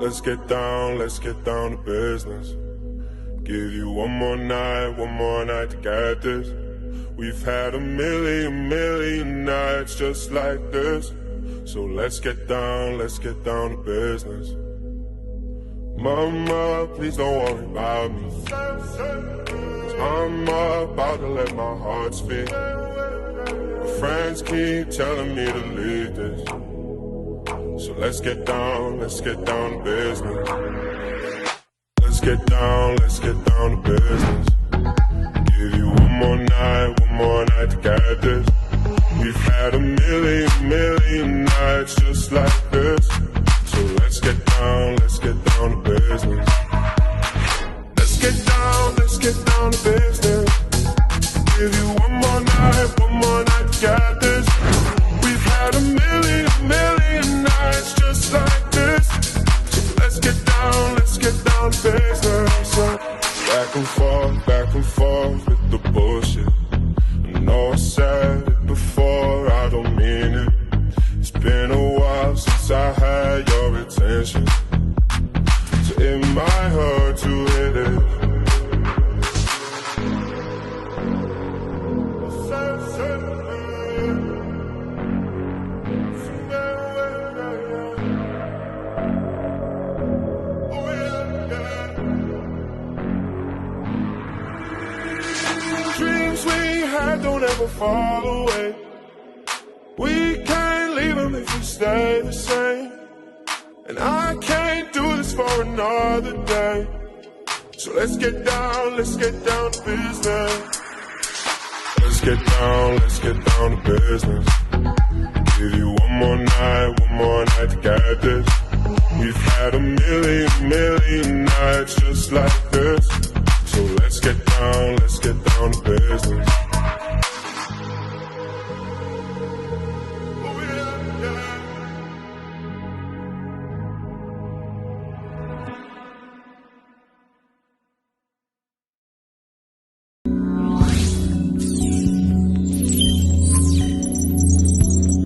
let's get down to business. Give you one more night to get this. We've had a million nights just like this. So let's get down to business. Mama, please don't worry about me, 'cause I'm about to let my heart speak. My friends keep telling me to leave this. So let's get down to business. Let's get down to business. Give you one more night to get this. We've had a million nights just like this. So let's get down to business. Let's get down to business. Give you one more night to get this. We've had a million nights just like this. So let's get down to business. So back and forth with the bullshit. I know I said it before, I don't mean it. It's been a while since I had your attention, so it might hurt to hit it. Dreams we had don't ever fall away. We can't leave them if we stay the same. And I can't do this for another day. So let's get down to business. Let's get down to business. Give you one more night to get this. We've had a million nights just like this. So let's get down to business.